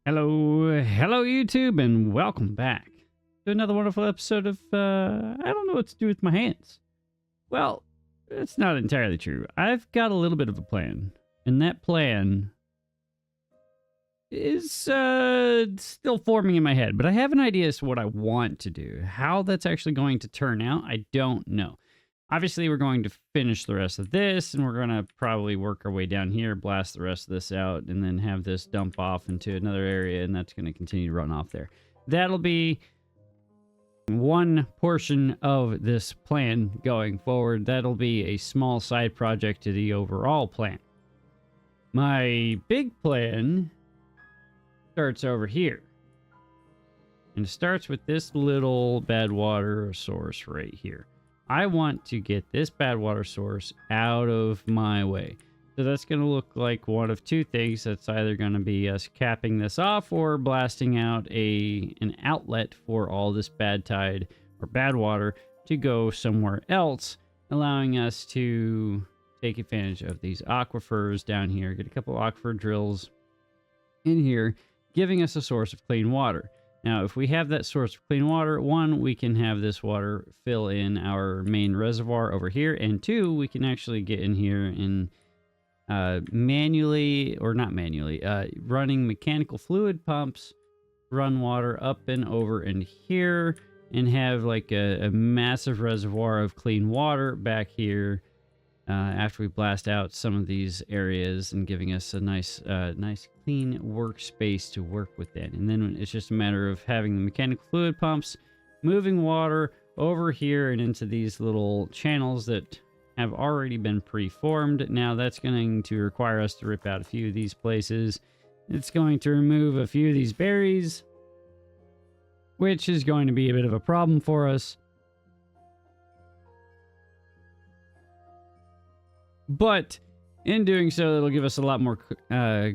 Hello YouTube, and welcome back to another wonderful episode of, I don't know what to do with my hands. Well, it's not entirely true. I've got a little bit of a plan, and that plan is, still forming in my head, but I have an idea as to what I want to do. How that's actually going to turn out, I don't know. Obviously, we're going to finish the rest of this, and we're going to probably work our way down here, blast the rest of this out, and then have this dump off into another area, and that's going to continue to run off there. That'll be one portion of this plan going forward. That'll be a small side project to the overall plan. My big plan starts over here. And it starts with this little bad water source right here. I want to get this bad water source out of my way. So that's going to look like one of two things. That's either going to be us capping this off or blasting out an outlet for all this bad tide or bad water to go somewhere else, allowing us to take advantage of these aquifers down here, get a couple aquifer drills in here, giving us a source of clean water. Now, if we have that source of clean water, one, we can have this water fill in our main reservoir over here, and two, we can actually get in here and manually, or not manually, running mechanical fluid pumps, run water up and over in here, and have like a massive reservoir of clean water back here after we blast out some of these areas and giving us a nice clean workspace to work within. And then it's just a matter of having the mechanical fluid pumps moving water over here and into these little channels that have already been pre-formed. Now that's going to require us to rip out a few of these places. It's going to remove a few of these berries, which is going to be a bit of a problem for us. But in doing so, it'll give us a lot more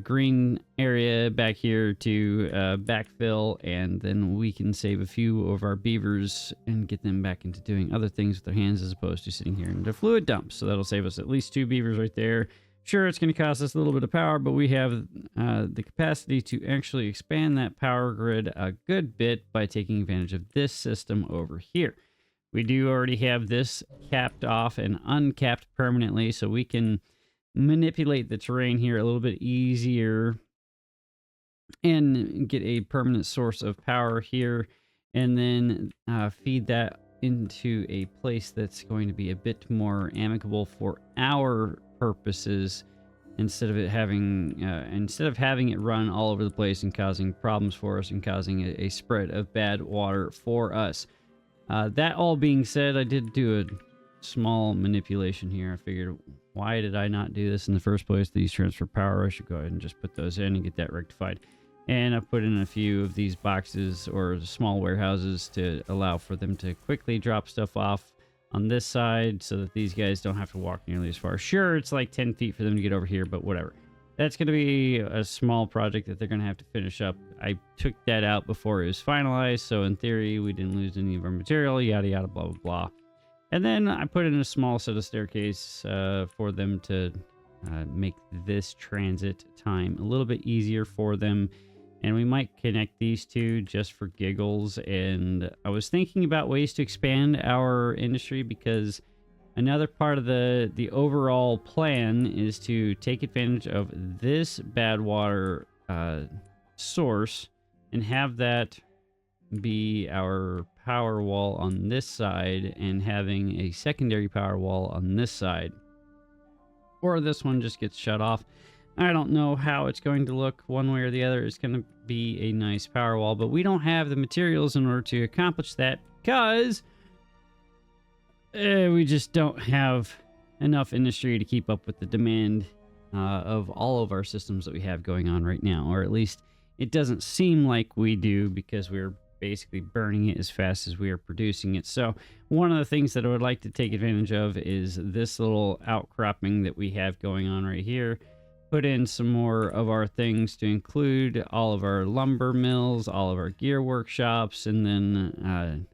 green area back here to backfill, and then we can save a few of our beavers and get them back into doing other things with their hands as opposed to sitting here in the fluid dumps. So that'll save us at least 2 beavers right there. Sure, it's going to cost us a little bit of power, but we have the capacity to actually expand that power grid a good bit by taking advantage of this system over here. We do already have this capped off and uncapped permanently, so we can manipulate the terrain here a little bit easier and get a permanent source of power here, and then feed that into a place that's going to be a bit more amicable for our purposes, instead of having it run all over the place and causing problems for us and causing a spread of bad water for us. That all being said, I did do a small manipulation here. I figured, why did I not do this in the first place? These transfer power, I should go ahead and just put those in and get that rectified. And I put in a few of these boxes or small warehouses to allow for them to quickly drop stuff off on this side so that these guys don't have to walk nearly as far. Sure, it's like 10 feet for them to get over here, but whatever. That's going to be a small project that they're going to have to finish up. I took that out before it was finalized, so in theory, we didn't lose any of our material, yada, yada, blah, blah, blah. And then I put in a small set of staircase for them to make this transit time a little bit easier for them. And we might connect these two just for giggles. And I was thinking about ways to expand our industry, because another part of the overall plan is to take advantage of this bad water source and have that be our power wall on this side, and having a secondary power wall on this side. Or this one just gets shut off. I don't know how it's going to look one way or the other. It's going to be a nice power wall, but we don't have the materials in order to accomplish that, because we just don't have enough industry to keep up with the demand of all of our systems that we have going on right now. Or at least it doesn't seem like we do, because we're basically burning it as fast as we are producing it. So one of the things that I would like to take advantage of is this little outcropping that we have going on right here. Put in some more of our things to include all of our lumber mills, all of our gear workshops, and then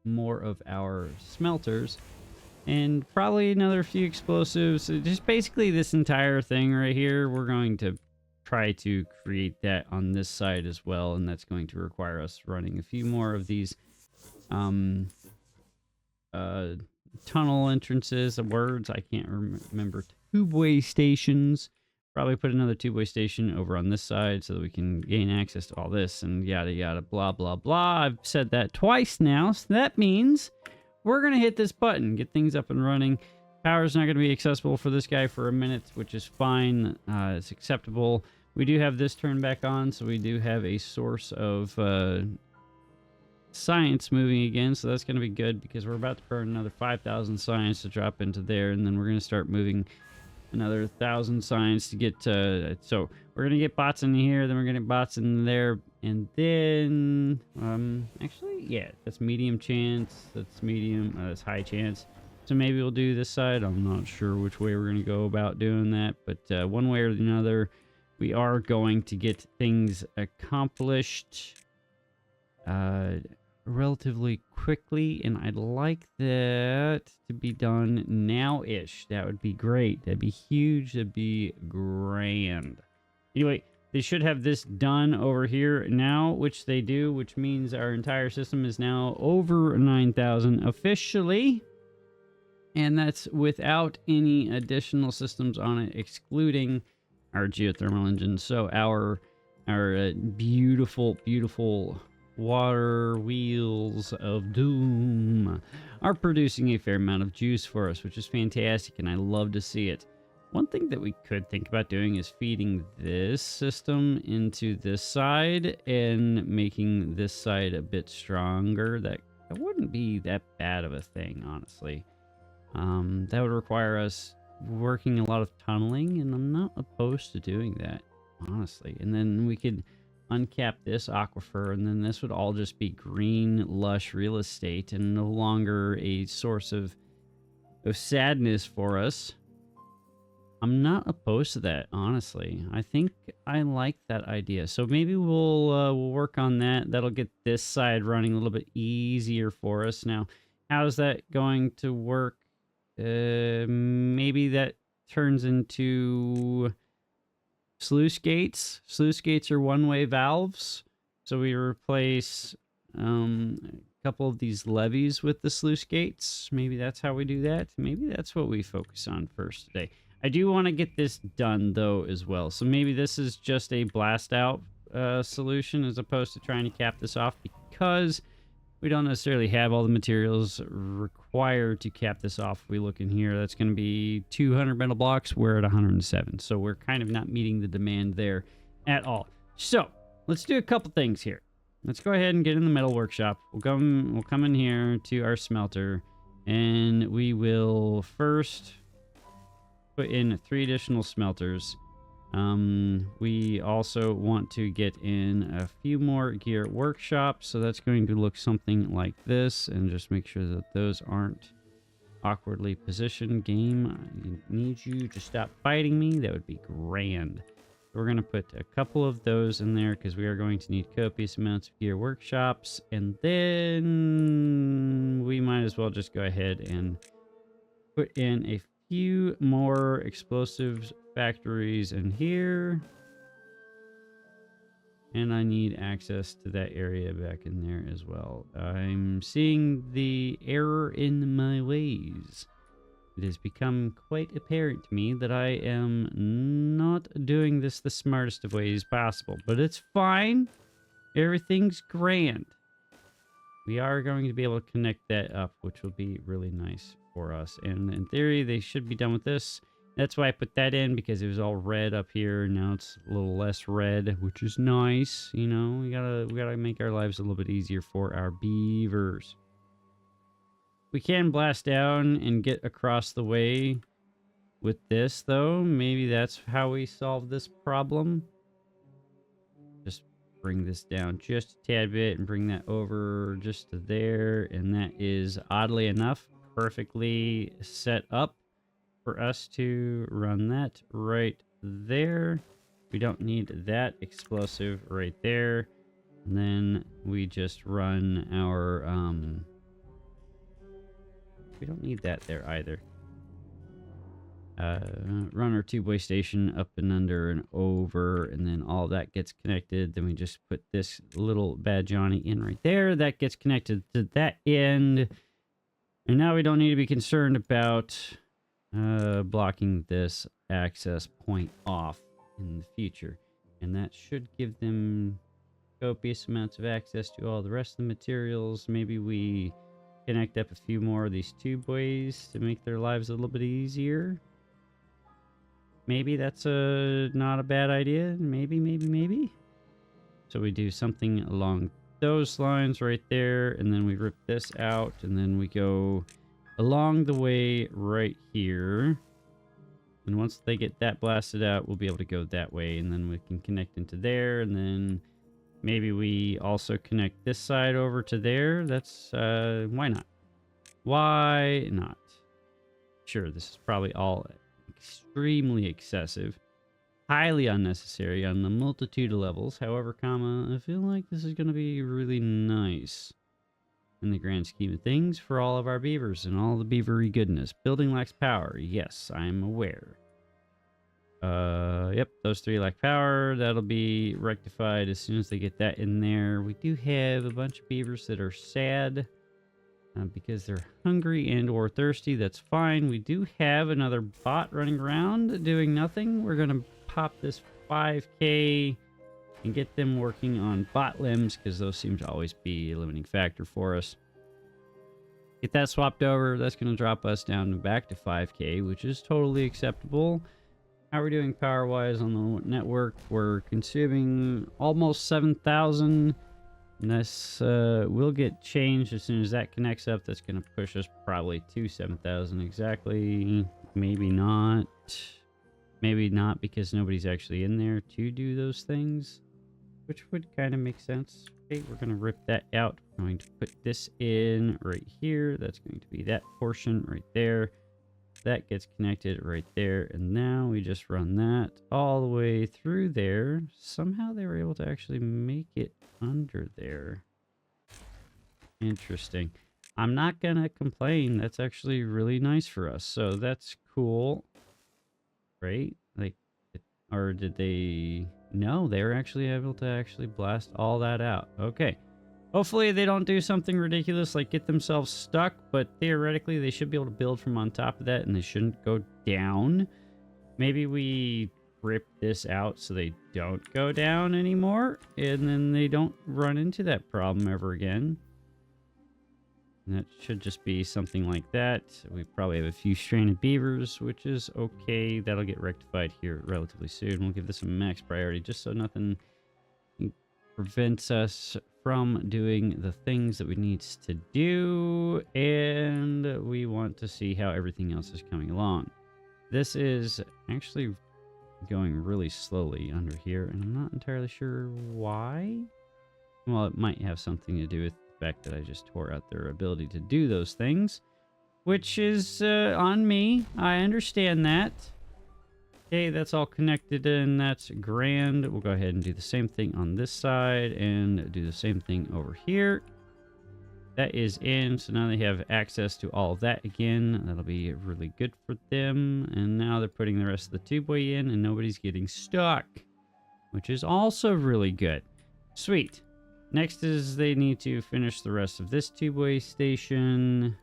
more of our smelters, and probably another few explosives. So just basically this entire thing right here, we're going to try to create that on this side as well, and that's going to require us running a few more of these um, tunnel entrances. Words I can't remember. Tubeway stations. Probably put another tubeway station over on this side so that we can gain access to all this and yada yada blah blah blah. I've said that twice now, so that means we're gonna hit this button, get things up and running. Power's not going to be accessible for this guy for a minute, which is fine. It's acceptable. We do have this turned back on, so we do have a source of science moving again, so that's going to be good because we're about to burn another 5,000 science to drop into there, and then we're going to start moving another 1,000 science to get so we're going to get bots in here, then we're going to get bots in there, and then actually, yeah, that's medium chance, that's medium, that's high chance. So maybe we'll do this side. I'm not sure which way we're going to go about doing that, but one way or another, we are going to get things accomplished relatively quickly, and I'd like that to be done now-ish. That would be great. That'd be huge. That'd be grand. Anyway, they should have this done over here now, which they do, which means our entire system is now over 9,000 officially. And that's without any additional systems on it, excluding our geothermal engine. So our beautiful, beautiful water wheels of doom are producing a fair amount of juice for us, which is fantastic, and I love to see it. One thing that we could think about doing is feeding this system into this side and making this side a bit stronger. That wouldn't be that bad of a thing, honestly. That would require us working a lot of tunneling, and I'm not opposed to doing that, honestly. And then we could uncap this aquifer, and then this would all just be green, lush real estate and no longer a source of sadness for us. I'm not opposed to that, honestly. I think I like that idea. So maybe we'll work on that. That'll get this side running a little bit easier for us. Now, how's that going to work? Maybe that turns into sluice gates. Sluice gates are one-way valves, so we replace a couple of these levees with the sluice gates. Maybe that's how we do that. Maybe that's what we focus on first today. I do want to get this done though as well, so maybe this is just a blast out solution as opposed to trying to cap this off, because we don't necessarily have all the materials required to cap this off. If we look in here, that's going to be 200 metal blocks. We're at 107. So we're kind of not meeting the demand there at all. So let's do a couple things here. Let's go ahead and get in the metal workshop. We'll come in here to our smelter, and we will first put in 3 additional smelters. We also want to get in a few more gear workshops, so that's going to look something like this, and just make sure that those aren't awkwardly positioned. Game, I need you to stop fighting me. That would be grand. We're going to put a couple of those in there because we are going to need copious amounts of gear workshops, and then we might as well just go ahead and put in a few more explosives factories in here, and I need access to that area back in there as well. I'm seeing the error in my ways. It has become quite apparent to me that I am not doing this the smartest of ways possible, but it's fine. Everything's grand. We are going to be able to connect that up, which will be really nice for us. And in theory, they should be done with this. That's why I put that in, because it was all red up here. Now it's a little less red, which is nice. You know, we gotta make our lives a little bit easier for our beavers. We can blast down and get across the way with this, though. Maybe that's how we solve this problem. Just bring this down just a tad bit and bring that over just to there. And that is, oddly enough, perfectly set up for us to run that right there. We don't need that explosive right there. And then we just run our, we don't need that there either. run our tubeway station up and under and over, and then all that gets connected. Then we just put this little bad Johnny in right there. That gets connected to that end. And now we don't need to be concerned about blocking this access point off in the future. And that should give them copious amounts of access to all the rest of the materials. Maybe we connect up a few more of these tubeways to make their lives a little bit easier. Maybe that's not a bad idea. Maybe. So we do something along those lines right there, and then we rip this out, and then we go along the way right here. And once they get that blasted out, we'll be able to go that way, and then we can connect into there, and then maybe we also connect this side over to there. That's, why not? Why not? Sure, this is probably all extremely excessive, highly unnecessary on the multitude of levels. However, I feel like this is going to be really nice in the grand scheme of things for all of our beavers and all the beavery goodness. Building lacks power. Yes, I'm aware. Yep, those three lack power. That'll be rectified as soon as they get that in there. We do have a bunch of beavers that are sad because they're hungry and or thirsty. That's fine. We do have another bot running around doing nothing. We're going to pop this 5K and get them working on bot limbs, because those seem to always be a limiting factor for us. Get that swapped over. That's going to drop us down back to 5K, which is totally acceptable. How are we doing power-wise on the network? We're consuming almost 7,000. And this will get changed as soon as that connects up. That's going to push us probably to 7,000 exactly. Maybe not. Maybe not, because nobody's actually in there to do those things, which would kind of make sense. Okay, we're going to rip that out. We're going to put this in right here. That's going to be that portion right there. That gets connected right there. And now we just run that all the way through there. Somehow they were able to actually make it under there. Interesting. I'm not going to complain. That's actually really nice for us. So that's cool. Right? Like, or did they... No, they were actually able to actually blast all that out. Okay. Hopefully they don't do something ridiculous like get themselves stuck, but theoretically they should be able to build from on top of that and they shouldn't go down. Maybe we rip this out so they don't go down anymore, and then they don't run into that problem ever again. And that should just be something like that. We probably have a few stranded beavers, which is okay. That'll get rectified here relatively soon. We'll give this a max priority just so nothing prevents us from doing the things that we need to do. And we want to see how everything else is coming along. This is actually going really slowly under here, and I'm not entirely sure why. Well, it might have something to do with the fact that I just tore out their ability to do those things, which is on me. I understand that. Okay, that's all connected and that's grand. We'll go ahead and do the same thing on this side and do the same thing over here. That is in, so now they have access to all of that again. That'll be really good for them. And now they're putting the rest of the tubeway in and nobody's getting stuck, which is also really good. Sweet. Next is they need to finish the rest of this tubeway station.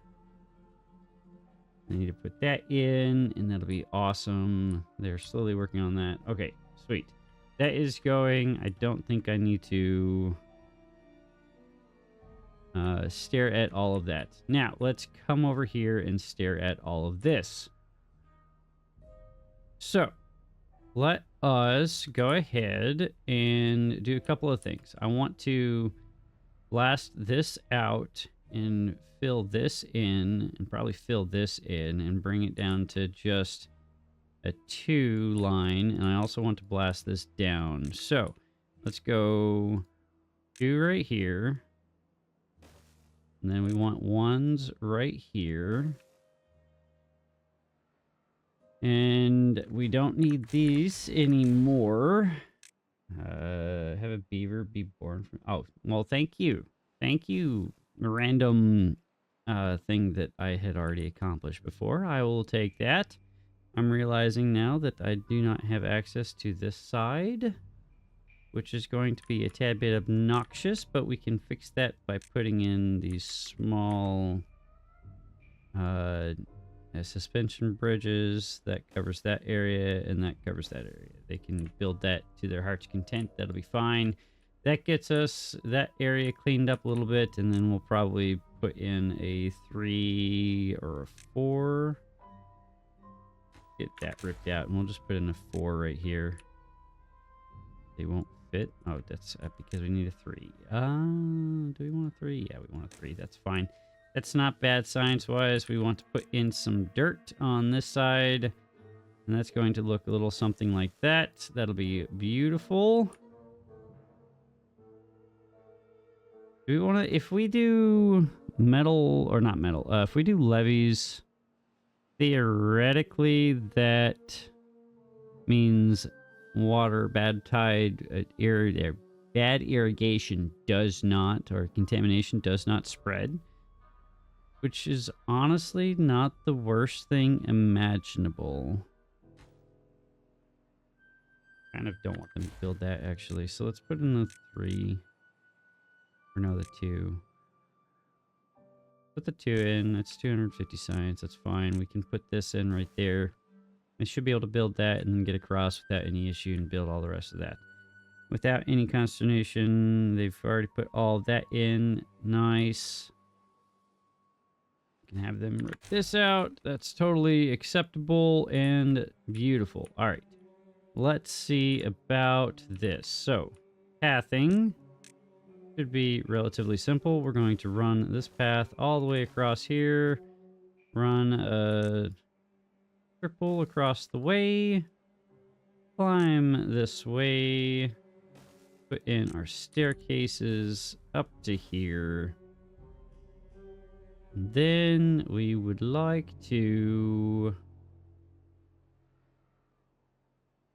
I need to put that in, and that'll be awesome. They're slowly working on that. Okay, sweet. That is going. I don't think I need to stare at all of that. Now, let's come over here and stare at all of this. So, let us go ahead and do a couple of things. I want to blast this out and fill this in, and probably fill this in and bring it down to just a 2 line. And I also want to blast this down. So let's go 2 right here. And then we want 1s right here. And we don't need these anymore. Have a beaver be born from... Oh, well, thank you. Thank you, random thing that I had already accomplished before. I will take that. I'm realizing now that I do not have access to this side, which is going to be a tad bit obnoxious, but we can fix that by putting in these small suspension bridges. That covers that area, and that covers that area. They can build that to their heart's content. That'll be fine. That gets us that area cleaned up a little bit, and then we'll probably put in a 3 or a 4. Get that ripped out, and we'll just put in a 4 right here. They won't fit. Oh, that's because we need a 3. Do we want a 3? Yeah, we want a 3. That's fine. That's not bad science-wise. We want to put in some dirt on this side, and that's going to look a little something like that. That'll be beautiful. Do we want to, if we do metal, or not metal, if we do levees, theoretically that means water, bad tide, bad irrigation does not, or contamination does not spread, which is honestly not the worst thing imaginable. Kind of don't want them to build that, actually. So let's put in the 3. Or no, the 2. Put the 2 in. It's 250 science. That's fine. We can put this in right there. I should be able to build that and then get across without any issue and build all the rest of that. Without any consternation. They've already put all of that in. Nice. Can have them rip this out. That's totally acceptable and beautiful. All right. Let's see about this. So, pathing should be relatively simple. We're going to run this path all the way across here. Run a triple across the way. Climb this way. Put in our staircases up to here. Then we would like to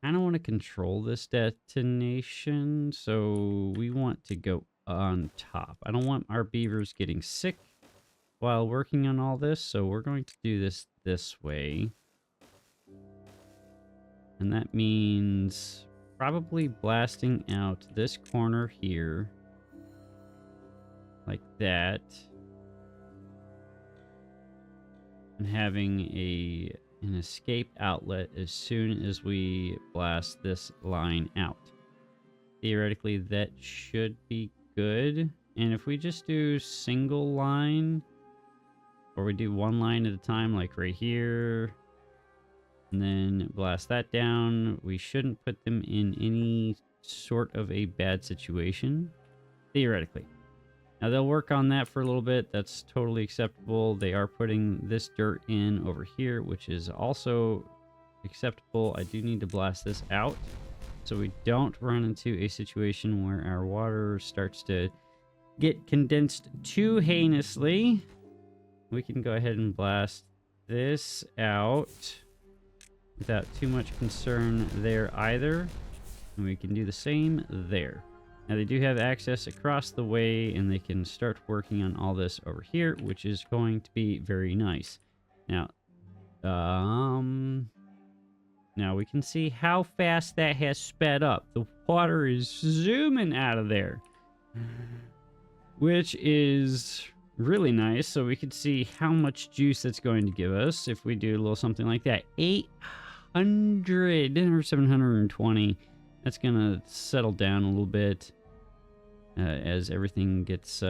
kind of want to control this detonation, so we want to go on top. I don't want our beavers getting sick while working on all this, so we're going to do this way. And that means probably blasting out this corner here like that, and having an escape outlet as soon as we blast this line out. Theoretically, that should be good. And if we just do single line, or we do one line at a time, like right here, and then blast that down, we shouldn't put them in any sort of a bad situation, theoretically. Now, they'll work on that for a little bit. That's totally acceptable. They are putting this dirt in over here, which is also acceptable. I do need to blast this out so we don't run into a situation where our water starts to get condensed too heinously. We can go ahead and blast this out without too much concern there either. And we can do the same there. Now, they do have access across the way, and they can start working on all this over here, which is going to be very nice. Now, now we can see how fast that has sped up. The water is zooming out of there, which is really nice. So we can see how much juice that's going to give us if we do a little something like that. 800 or 720. That's going to settle down a little bit. As everything gets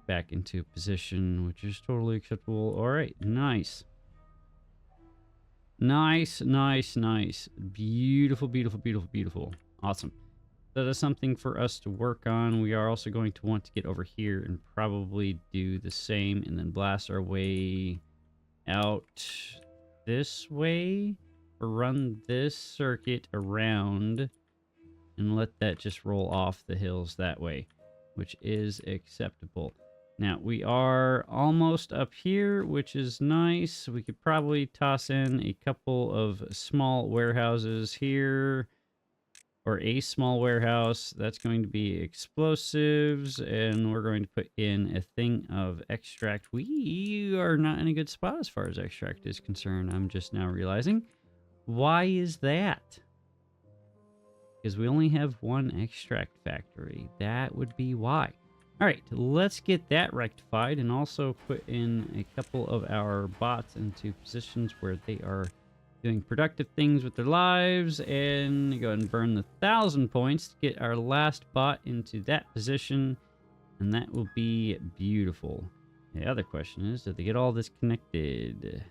back into position, which is totally acceptable. All right, nice. Nice, nice, nice. Beautiful, beautiful, beautiful, beautiful. Awesome. That is something for us to work on. We are also going to want to get over here and probably do the same and then blast our way out this way, or run this circuit around and let that just roll off the hills that way, which is acceptable. Now, we are almost up here, which is nice. We could probably toss in a couple of small warehouses here or a small warehouse. That's going to be explosives, and we're going to put in a thing of extract. We are not in a good spot as far as extract is concerned. I'm just now realizing. Why is that? Because we only have one extract factory. That would be why. All right, let's get that rectified and also put in a couple of our bots into positions where they are doing productive things with their lives, and go ahead and burn the 1,000 points to get our last bot into that position, and that will be beautiful. The other question is, did they get all this connected?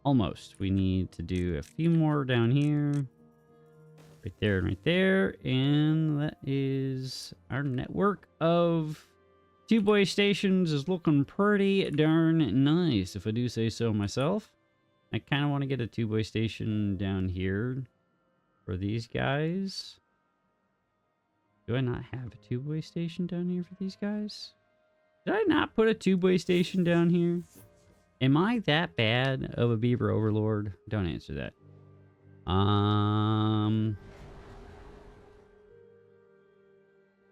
Almost. We need to do a few more down here. Right there and right there. And that is our network of Tubeway stations is looking pretty darn nice, if I do say so myself. I kind of want to get a Tubeway station down here for these guys. Do I not have a Tubeway station down here for these guys? Did I not put a Tubeway station down here? Am I that bad of a beaver overlord? Don't answer that.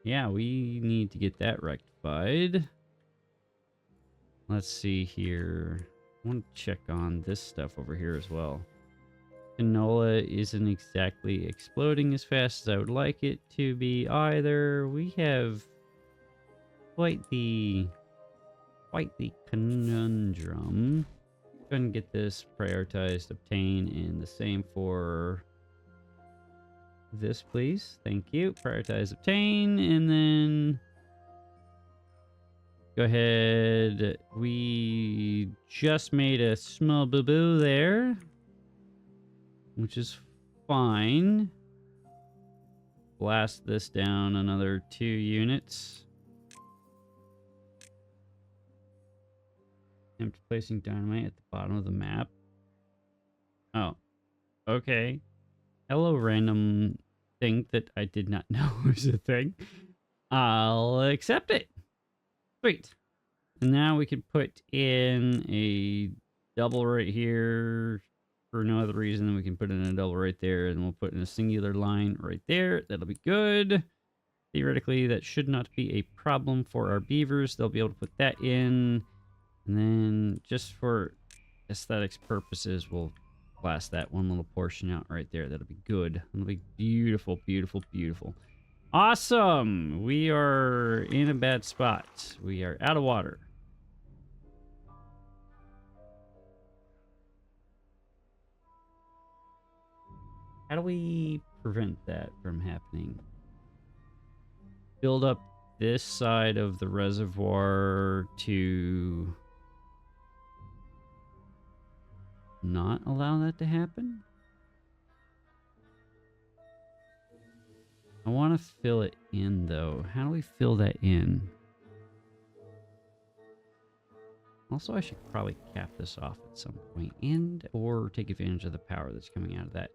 Yeah, we need to get that rectified. Let's see here. I want to check on this stuff over here as well. Canola isn't exactly exploding as fast as I would like it to be either. We have quite the conundrum. Go ahead and get this prioritized, obtain, and the same for this, please. Thank you. Prioritize, obtain, and then go ahead. We just made a small boo-boo there, which is fine. Blast this down another 2 units. Attempt placing dynamite at the bottom of the map. Oh, okay. Hello, random thing that I did not know was a thing. I'll accept it. Sweet. And now we can put in a double right here for no other reason than we can put in a double right there, and we'll put in a singular line right there. That'll be good. Theoretically, that should not be a problem for our beavers. They'll be able to put that in. And then just for aesthetics purposes, we'll blast that one little portion out right there. That'll be good. That'll be beautiful, beautiful, beautiful. Awesome! We are in a bad spot. We are out of water. How do we prevent that from happening? Build up this side of the reservoir to not allow that to happen? I want to fill it in, though. How do we fill that in? Also, I should probably cap this off at some point, and or take advantage of the power that's coming out of that.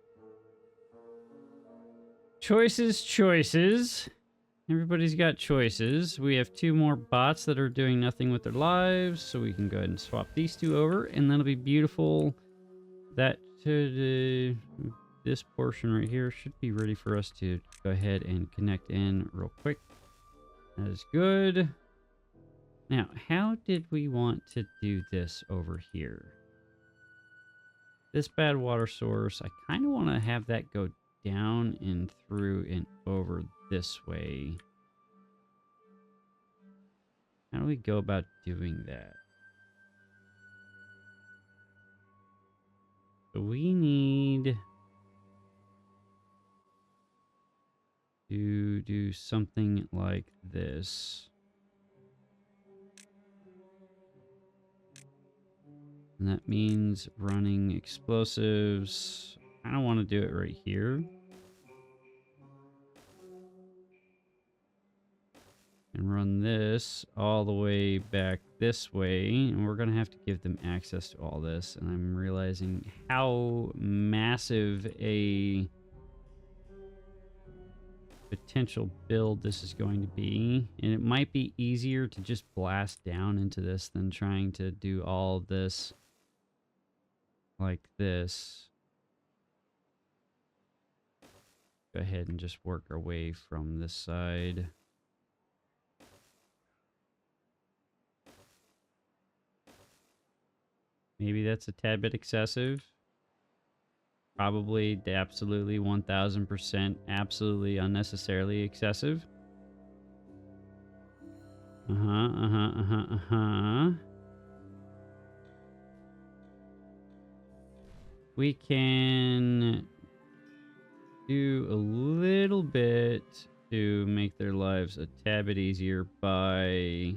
Choices, choices. Everybody's got choices. We have 2 more bots that are doing nothing with their lives, so we can go ahead and swap these 2 over, and that'll be beautiful. That this portion right here should be ready for us to go ahead and connect in real quick. That is good. Now, how did we want to do this over here? This bad water source, I kind of want to have that go down and through and over this way. How do we go about doing that? So we need to do something like this. And that means running explosives. I don't want to do it right here. And run this all the way back this way. And we're going to have to give them access to all this. And I'm realizing how massive a potential build this is going to be. And it might be easier to just blast down into this than trying to do all this like this. go ahead and just work our way from this side. Maybe that's a tad bit excessive. Probably absolutely 1000% absolutely unnecessarily excessive. We can do a little bit to make their lives a tad bit easier by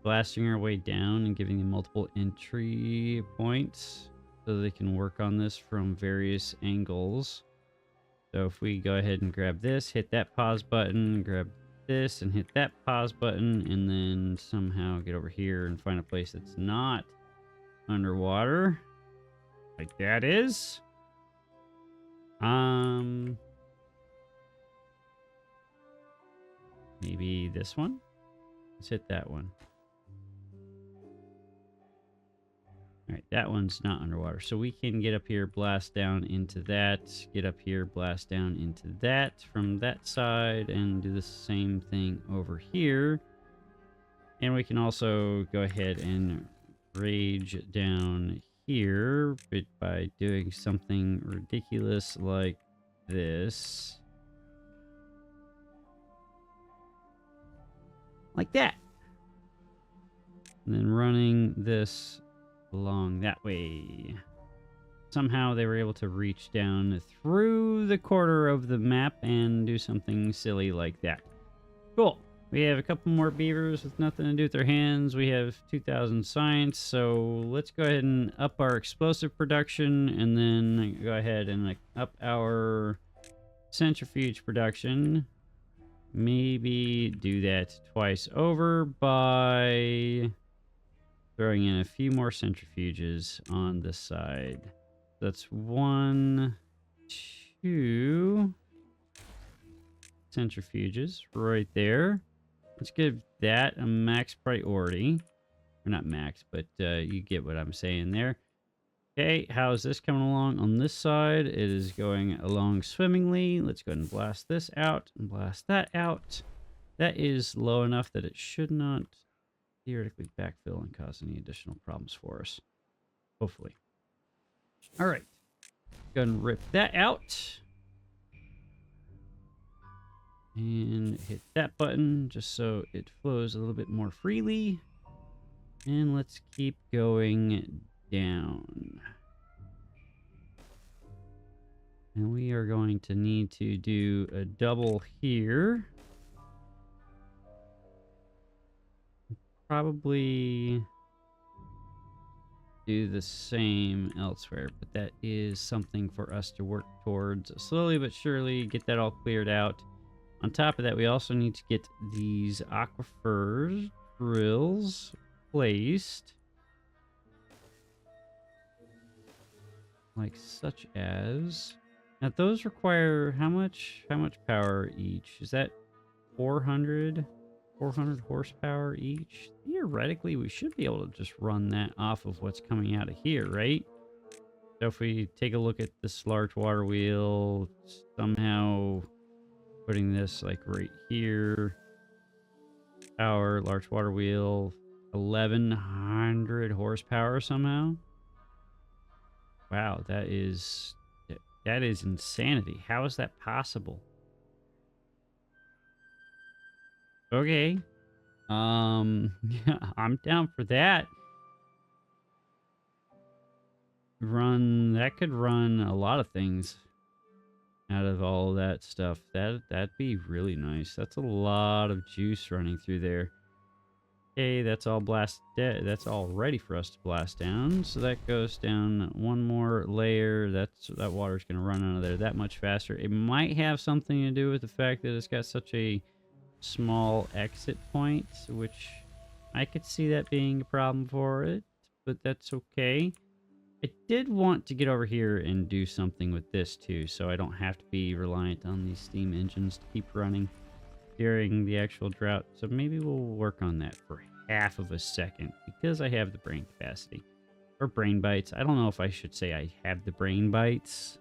blasting our way down and giving them multiple entry points so they can work on this from various angles. So if we go ahead and grab this, hit that pause button, grab this and hit that pause button, and then somehow get over here and find a place that's not underwater, like that is. Maybe this one. Let's hit that one. All right, that one's not underwater. So we can get up here, blast down into that, get up here, blast down into that from that side, and do the same thing over here. And we can also go ahead and rage down here by doing something ridiculous like this. Like that. And then running this along that way. Somehow they were able to reach down through the corner of the map and do something silly like that. Cool. We have a couple more beavers with nothing to do with their hands. We have 2,000 science, so let's go ahead and up our explosive production and then go ahead and up our centrifuge production. Maybe do that twice over by throwing in a few more centrifuges on this side. That's 1, 2 centrifuges right there. Let's give that a max priority. Or not max, but you get what I'm saying there. Okay, how's this coming along on this side? It is going along swimmingly. Let's go ahead and blast this out and blast that out. That is low enough that it should not theoretically backfill and cause any additional problems for us. Hopefully. All right. Go ahead and rip that out. And hit that button just so it flows a little bit more freely. And let's keep going down. And we are going to need to do a double here. Probably do the same elsewhere, but that is something for us to work towards slowly but surely, get that all cleared out. On top of that, we also need to get these aquifer drills placed. Like such as. Now those require how much power each? Is that 400 horsepower each? Theoretically, we should be able to just run that off of what's coming out of here, right? So if we take a look at this large water wheel, somehow putting this like right here, power, large water wheel, 1100 horsepower somehow. Wow, that is insanity. How is that possible? Okay. Yeah, I'm down for that. That could run a lot of things out of all of that stuff. That'd be really nice. That's a lot of juice running through there. Okay, that's all that's all ready for us to blast down. So that goes down one more layer. That water's gonna run out of there that much faster. It might have something to do with the fact that it's got such a small exit point, which I could see that being a problem for it, but that's okay. I did want to get over here and do something with this too, so I don't have to be reliant on these steam engines to keep running during the actual drought. So maybe we'll work on that for half of a second because I have the brain capacity. Or brain bites. I don't know if I should say I have the brain bites.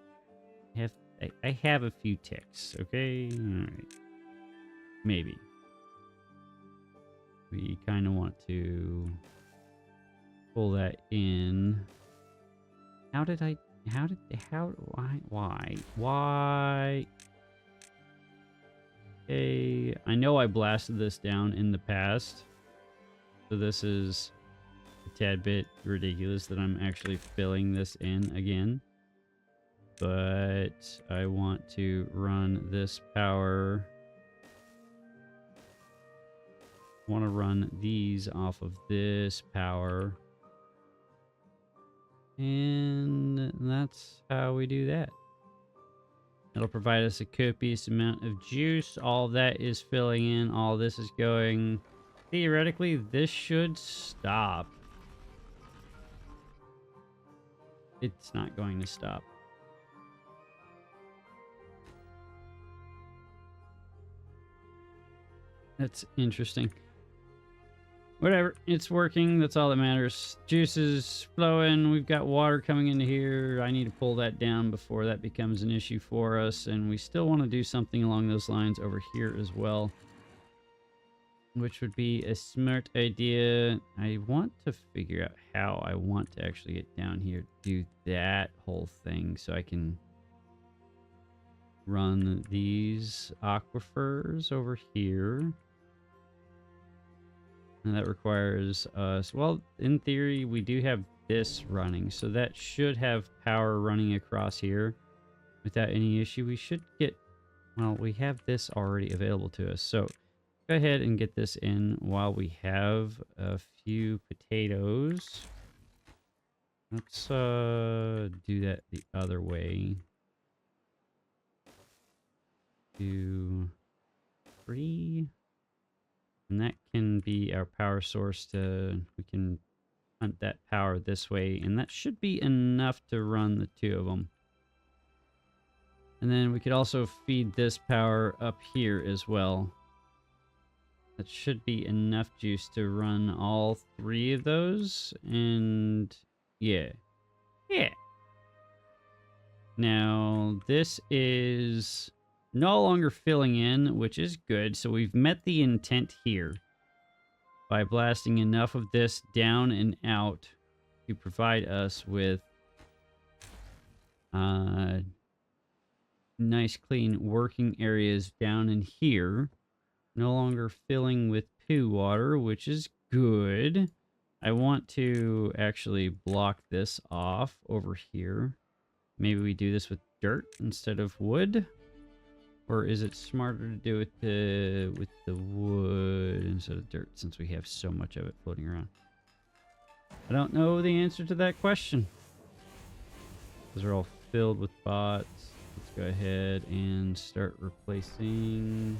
I have a few ticks, okay? Alright. Maybe. We kind of want to pull that in. Why? Okay, I know I blasted this down in the past. So this is a tad bit ridiculous that I'm actually filling this in again. But I want to run this power. I want to run these off of this power. And that's how we do that. It'll provide us a copious amount of juice. All that is filling in. All this is going. Theoretically, this should stop. It's not going to stop. That's interesting. Whatever, it's working. That's all that matters. Juice is flowing. We've got water coming into here. I need to pull that down before that becomes an issue for us. And we still want to do something along those lines over here as well, which would be a smart idea. I want to figure out how I want to actually get down here, do that whole thing so I can run these aquifers over here. And that requires us, well, in theory, we do have this running. So that should have power running across here without any issue. We should get, well, we have this already available to us. So go ahead and get this in while we have a few potatoes. Let's do that the other way. 2, 3. And that can be our power source we can hunt that power this way. And that should be enough to run the 2 of them. And then we could also feed this power up here as well. That should be enough juice to run all 3 of those. And yeah. Now this is no longer filling in, which is good. So we've met the intent here by blasting enough of this down and out to provide us with nice clean working areas down in here. No longer filling with poo water, which is good. I want to actually block this off over here. Maybe we do this with dirt instead of wood. Or is it smarter to do it with the wood instead of dirt, since we have so much of it floating around? I don't know the answer to that question. Those are all filled with bots. Let's go ahead and start replacing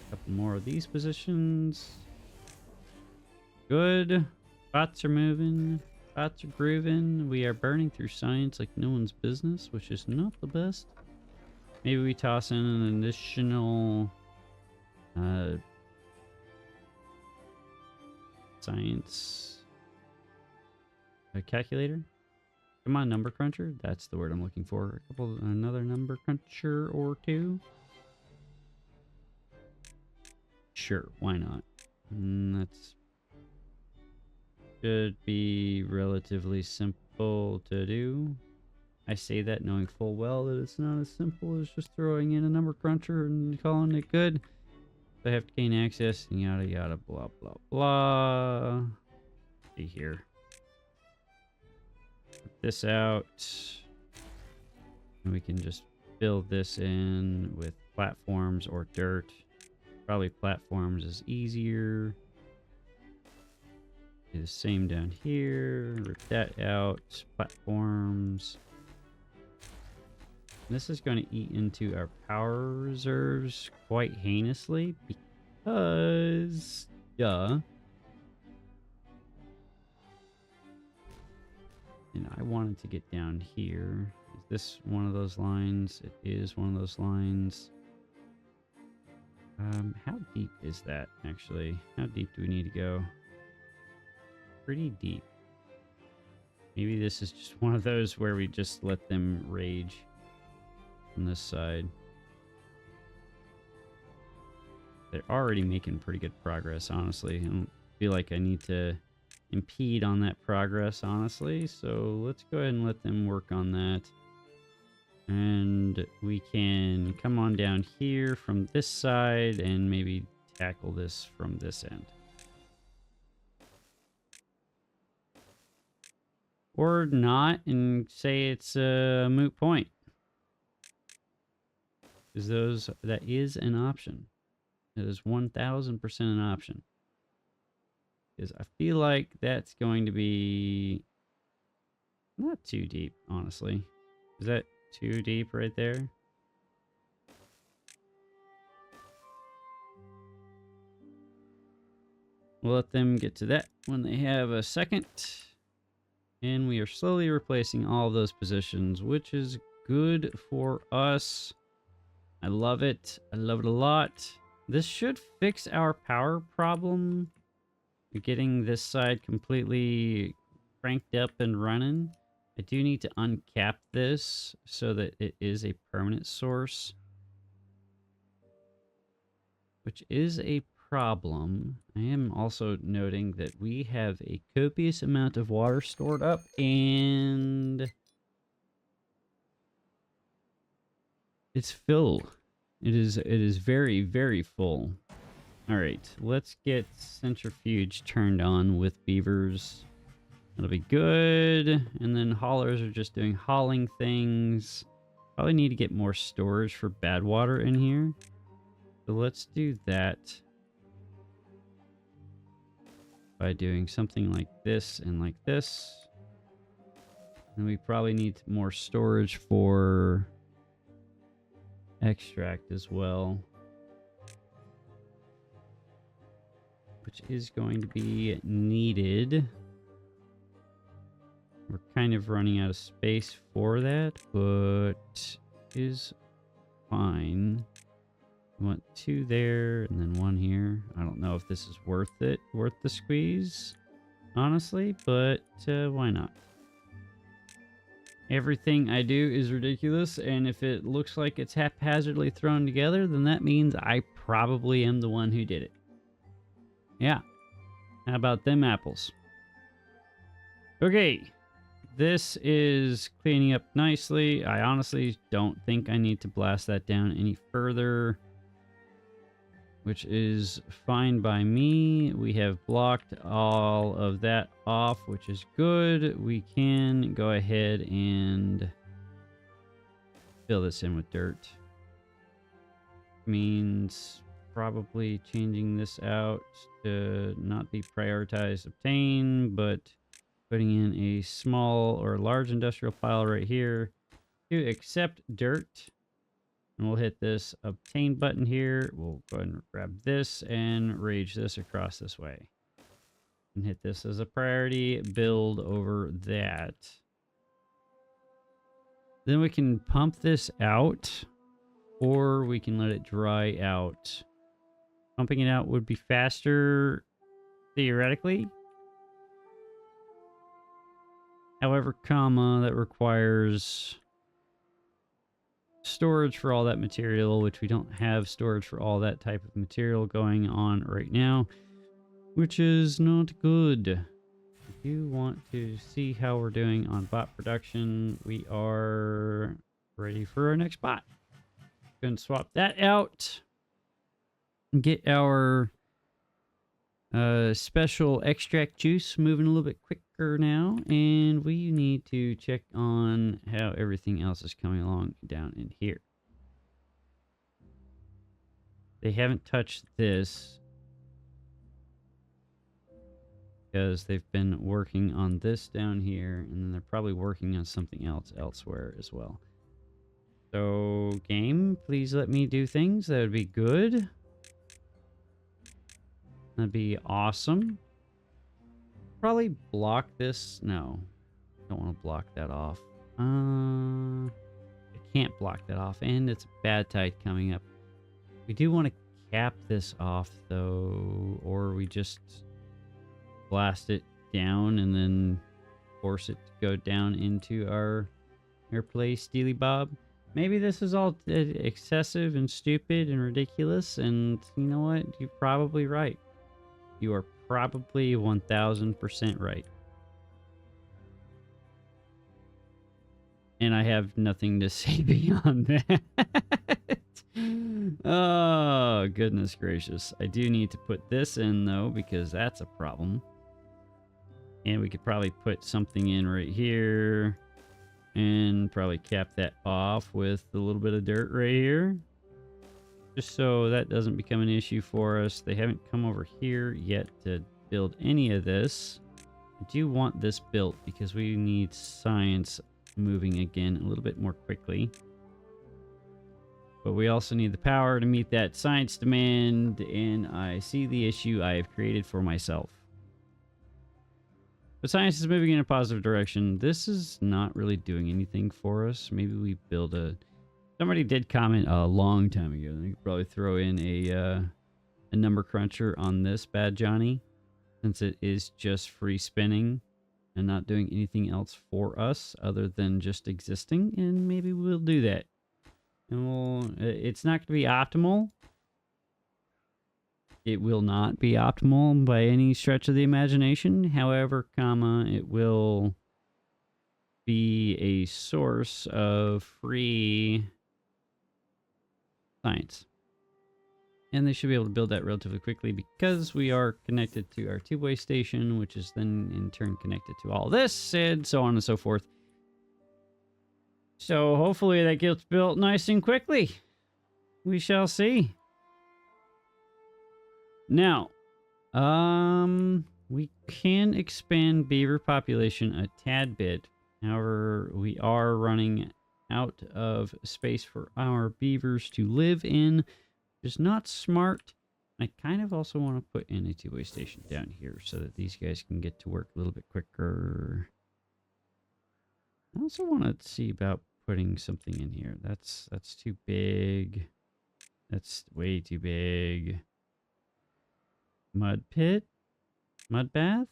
a couple more of these positions. Good. Bots are moving. Bots are grooving. We are burning through science like no one's business, which is not the best. Maybe we toss in an additional science calculator. Come on, number cruncher. That's the word I'm looking for. Another number cruncher or 2. Sure, why not? That's should be relatively simple to do. I say that knowing full well that it's not as simple as just throwing in a number cruncher and calling it good. So I have to gain access and yada yada blah blah blah. See here. Put this out. And we can just fill this in with platforms or dirt. Probably platforms is easier. Do the same down here. Rip that out. Platforms. This is going to eat into our power reserves quite heinously because, duh. And I wanted to get down here. Is this one of those lines? It is one of those lines. How deep is that, actually? How deep do we need to go? Pretty deep. Maybe this is just one of those where we just let them rage. from this side. They're already making pretty good progress, honestly. I don't feel like I need to impede on that progress, honestly. So let's go ahead and let them work on that. And we can come on down here from this side and maybe tackle this from this end. Or not, and say it's a moot point. Because that is an option. It is 1000% an option. Because I feel like that's going to be not too deep, honestly. Is that too deep right there? We'll let them get to that when they have a second. And we are slowly replacing all of those positions, which is good for us. I love it. I love it a lot. This should fix our power problem. Getting this side completely cranked up and running. I do need to uncap this so that it is a permanent source, which is a problem. I am also noting that we have a copious amount of water stored up, and it's full. It is very, very full. All right, let's get centrifuge turned on with beavers. That'll be good. And then haulers are just doing hauling things. Probably need to get more storage for bad water in here. So let's do that by doing something like this and like this. And we probably need more storage for extract as well, which is going to be needed. We're kind of running out of space for that, but is fine. We want 2 there and then 1 here. I don't know if this is worth the squeeze, honestly, but why not? Everything I do is ridiculous, and if it looks like it's haphazardly thrown together, then that means I probably am the one who did it. Yeah. How about them apples? Okay. This is cleaning up nicely. I honestly don't think I need to blast that down any further, which is fine by me. We have blocked all of that off, which is good. We can go ahead and fill this in with dirt. Means probably changing this out to not be prioritized obtain, but putting in a small or large industrial pile right here to accept dirt. And we'll hit this obtain button here. We'll go ahead and grab this and rage this across this way. And hit this as a priority, build over that. Then we can pump this out, or we can let it dry out. Pumping it out would be faster, theoretically. However, that requires storage for all that material, which we don't have storage for all that type of material going on right now, which is not good. If you want to see how we're doing on bot production, we are ready for our next bot. Going to swap that out and get our special extract juice moving a little bit quicker now, and we need to check on how everything else is coming along down in here. They haven't touched this because they've been working on this down here, and then they're probably working on something else elsewhere as well. So game, please let me do things. That would be good. That'd be awesome. Probably block this. No, don't want to block that off. I can't block that off, and it's bad tide coming up. We do want to cap this off though, or we just blast it down and then force it to go down into our place, Steely Bob. maybe this is all excessive and stupid and ridiculous, and you know what? You're probably right. You are probably 1000% right. And I have nothing to say beyond that. Oh, goodness gracious. I do need to put this in, though, because that's a problem. And we could probably put something in right here. And probably cap that off with a little bit of dirt right here. Just so that doesn't become an issue for us. They haven't come over here yet to build any of this. I do want this built because we need science moving again a little bit more quickly. But we also need the power to meet that science demand, and I see the issue I have created for myself. But science is moving in a positive direction. This is not really doing anything for us. Maybe we build a... Somebody did comment a long time ago. They could probably throw in a number cruncher on this bad Johnny, since it is just free spinning and not doing anything else for us other than just existing, and maybe we'll do that. And it's not going to be optimal. It will not be optimal by any stretch of the imagination. However, it will be a source of free science. And they should be able to build that relatively quickly because we are connected to our Tubeway station, which is then in turn connected to all this, and so on and so forth. So hopefully that gets built nice and quickly. We shall see. Now, we can expand beaver population a tad bit. However, we are running out of space for our beavers to live in. Is not smart. I kind of also want to put in a two-way station down here so that these guys can get to work a little bit quicker. I also want to see about putting something in here. That's too big. That's way too big. Mud pit? Mud bath?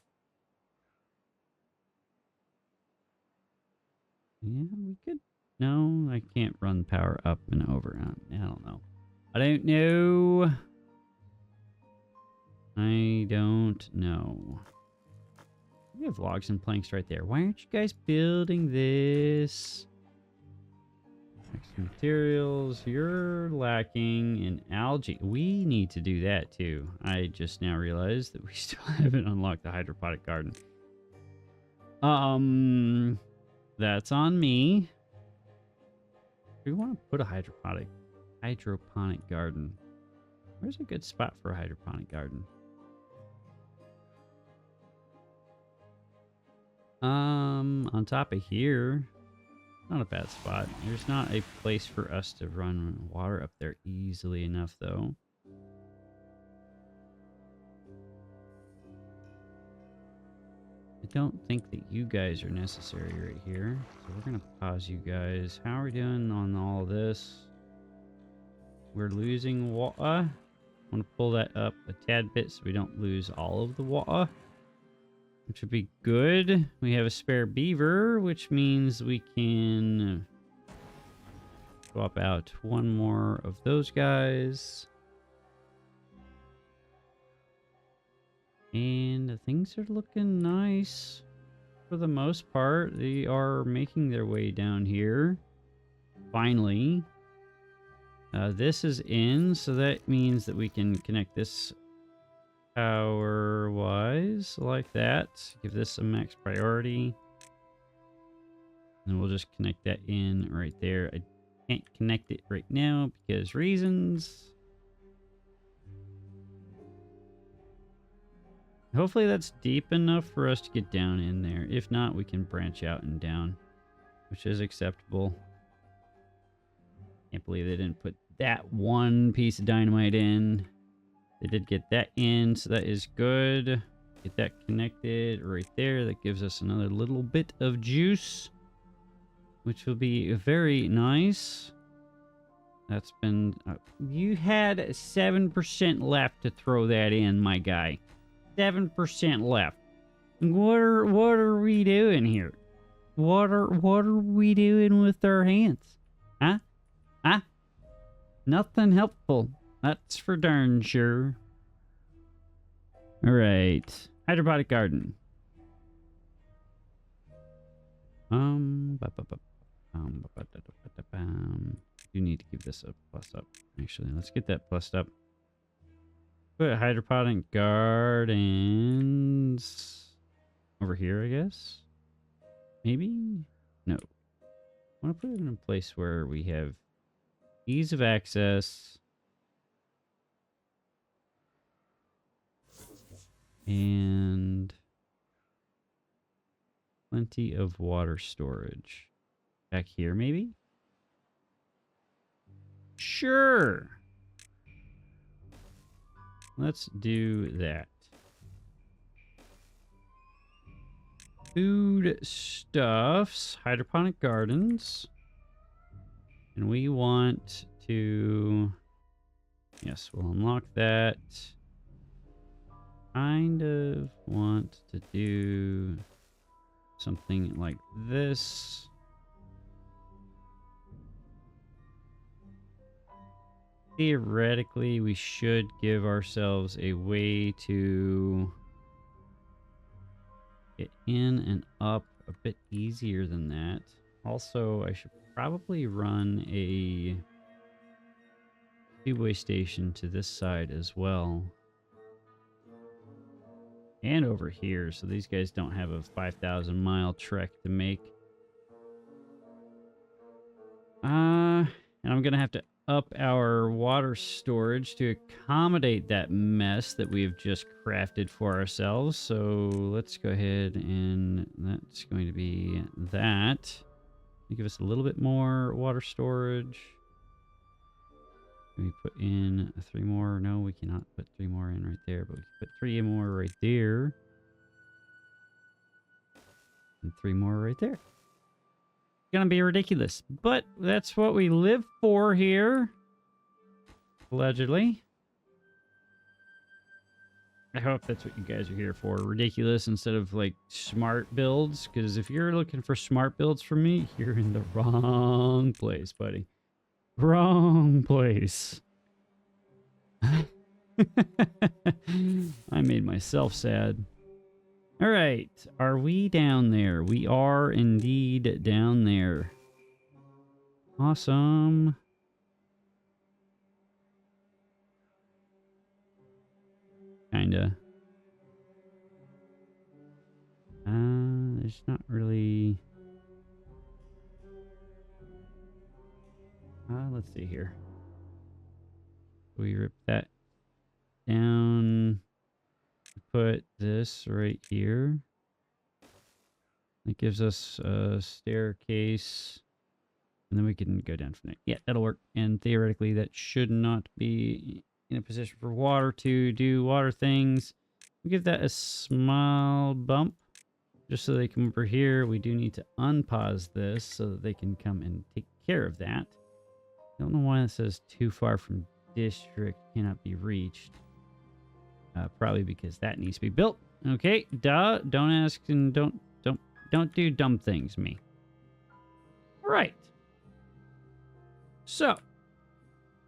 Yeah, we could. No, I can't run power up and over. I don't know. I don't know. I don't know. We have logs and planks right there. Why aren't you guys building this? Extra materials. You're lacking in algae. We need to do that too. I just now realized that we still haven't unlocked the hydroponic garden. That's on me. We want to put a hydroponic garden. Where's a good spot for a hydroponic garden? On top of here. Not a bad spot. There's not a place for us to run water up there easily enough, though. I don't think that you guys are necessary right here. So we're going to pause you guys. How are we doing on all this? We're losing water. I want to pull that up a tad bit so we don't lose all of the water, which would be good. We have a spare beaver, which means we can swap out one more of those guys. And things are looking nice for the most part. They are making their way down here. Finally. This is in, so that means that we can connect this power-wise like that. Give this a max priority. And we'll just connect that in right there. I can't connect it right now because reasons. Hopefully that's deep enough for us to get down in there. If not, we can branch out and down, which is acceptable. Can't believe they didn't put that one piece of dynamite in. They did get that in, so that is good. Get that connected right there. That gives us another little bit of juice, which will be very nice. That's been... you had 7% left to throw that in, my guy. 7% left. What are we doing here? What are we doing with our hands? Huh? Ah, nothing helpful. That's for darn sure. All right, hydroponic garden. You need to give this a plus up. Actually, let's get that plus up. Put hydroponic gardens over here, I guess. Maybe? No. I want to put it in a place where we have ease of access and plenty of water storage. Back here, maybe? Sure. Let's do that. Food stuffs, hydroponic gardens. And we want to... Yes, we'll unlock that. Kind of want to do something like this. Theoretically, we should give ourselves a way to get in and up a bit easier than that. Also, I should probably run a Tubeway station to this side as well. And over here, so these guys don't have a 5,000-mile trek to make. And I'm going to have to up our water storage to accommodate that mess that we've just crafted for ourselves. So let's go ahead and that's going to be that. Give us a little bit more water storage. Can we put in 3 more? No, we cannot put 3 more in right there, but we can put 3 more right there. And 3 more right there. Gonna be ridiculous, but that's what we live for here. Allegedly. I hope that's what you guys are here for. Ridiculous instead of like smart builds, because if you're looking for smart builds from me, you're in the wrong place, buddy. Wrong place. I made myself sad. All right, are we down there? We are indeed down there. Awesome. Kinda. There's not really... let's see here. We rip that down. Put this right here. It gives us a staircase. And then we can go down from there. Yeah, that'll work. And theoretically, that should not be in a position for water to do water things. We'll give that a small bump. Just so they come over here. We do need to unpause this so that they can come and take care of that. I don't know why it says too far from district cannot be reached. Probably because that needs to be built. Okay, duh. Don't ask and don't do dumb things, me. All right. So,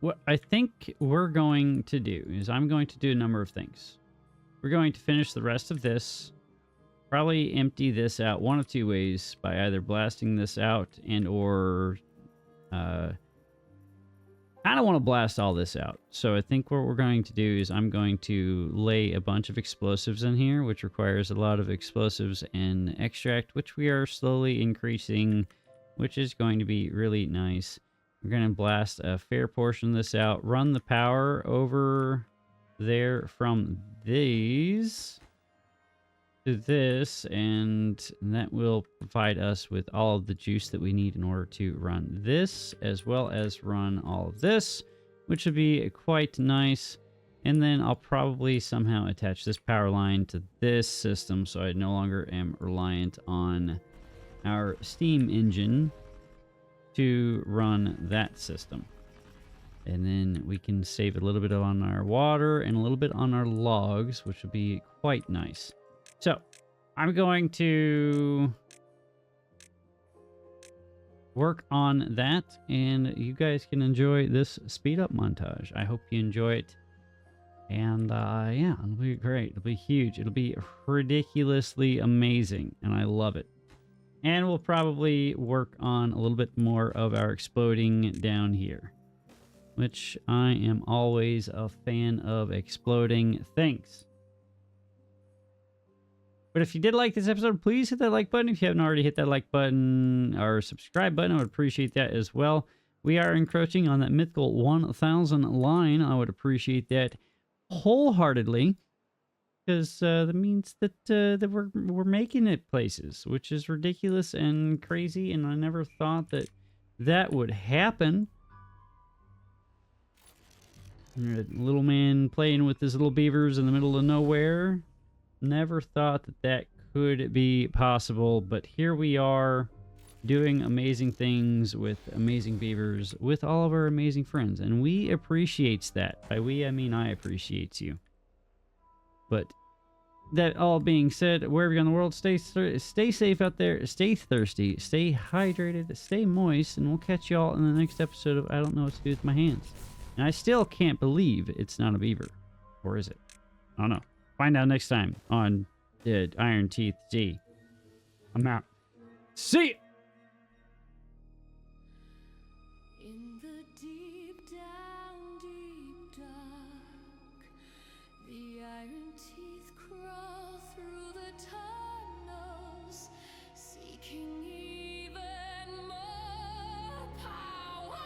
what I think we're going to do is I'm going to do a number of things. We're going to finish the rest of this. Probably empty this out one of 2 ways by either blasting this out and or I don't want to blast all this out. So I think what we're going to do is I'm going to lay a bunch of explosives in here, which requires a lot of explosives and extract, which we are slowly increasing, which is going to be really nice. We're going to blast a fair portion of this out, run the power over there from these to this, and that will provide us with all of the juice that we need in order to run this, as well as run all of this, which would be quite nice. And then I'll probably somehow attach this power line to this system so I no longer am reliant on our steam engine to run that system. And then we can save a little bit on our water and a little bit on our logs, which would be quite nice. So, I'm going to work on that, and you guys can enjoy this speed up montage. I hope you enjoy it. And yeah, it'll be great. It'll be huge. It'll be ridiculously amazing, and I love it. And we'll probably work on a little bit more of our exploding down here, which I am always a fan of exploding things. But if you did like this episode, please hit that like button. If you haven't already hit that like button or subscribe button, I would appreciate that as well. We are encroaching on that mythical 1,000 line. I would appreciate that wholeheartedly, because that means that that we're making it places, which is ridiculous and crazy, and I never thought that that would happen. Little man playing with his little beavers in the middle of nowhere. Never thought that that could be possible, but here we are doing amazing things with amazing beavers with all of our amazing friends, and we appreciates that. By we, I mean I appreciates you. But that all being said, wherever you're in the world, stay safe out there, stay thirsty, stay hydrated, stay moist, and we'll catch y'all in the next episode of I Don't Know What to Do With My Hands. And I still can't believe it's not a beaver. Or is it? I don't know. Find out next time on Iron Teeth Z. I'm out. See ya! In the deep down, deep dark, the iron teeth crawl through the tunnels, seeking even more power.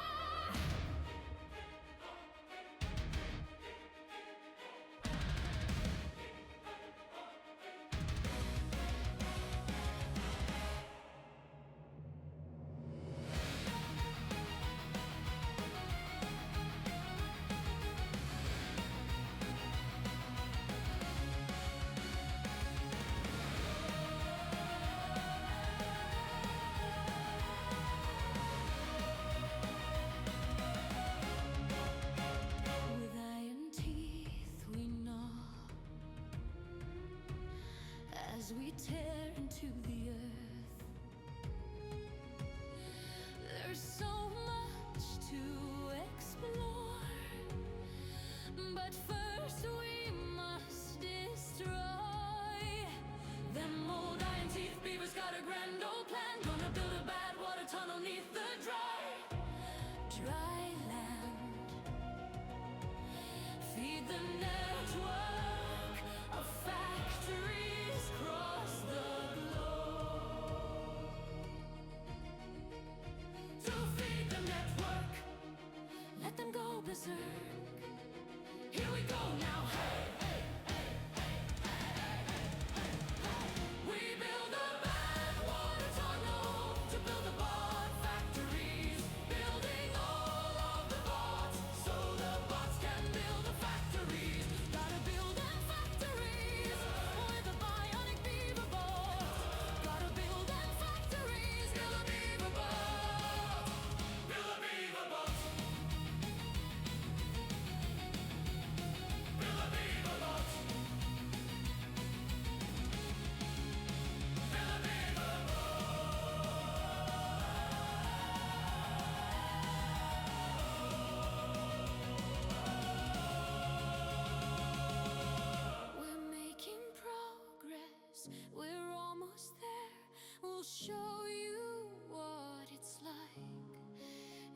As we tear into the earth, there's so much to explore, but first we must destroy them old iron teeth beavers. Got a grand old plan, gonna build a bad water tunnel neath the dry land, feed the network of factories across the globe. To feed the network, let them go berserk. Here we go now, hey, hey, hey, hey, hey, hey, hey, hey. We build a bad water tunnel to build the bot factories, building all of the bots so the bots can build the factories. Gotta build them factories with a bionic beaver bot. Gotta build them factories, build a beaver bot. Build a beaver bot. Build a beaver bot. Build a beaver bot. We're making progress. We're almost there. We'll show you what it's like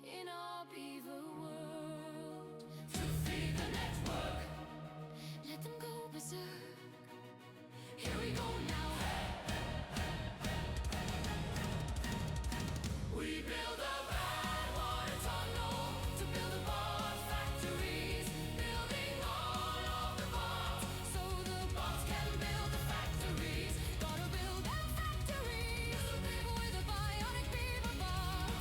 in our beaver world. To feed the network, let them go berserk. Here we go now. We build a bad water tunnel to build the bot factories, building all of the bots so the bots can build the factories. Gotta build them factories with a bionic beaver bot.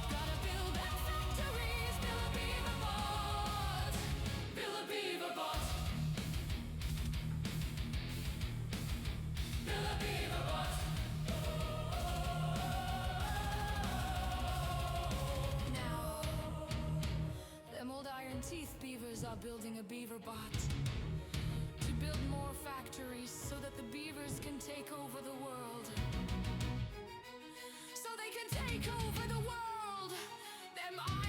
Gotta build them factories, build a beaver bot. Build a beaver bot. Build a beaver bot. Now, them old iron teeth beavers are building a beaver bot to build more factories so that the beavers can take over the world. So they can take take over the world. Them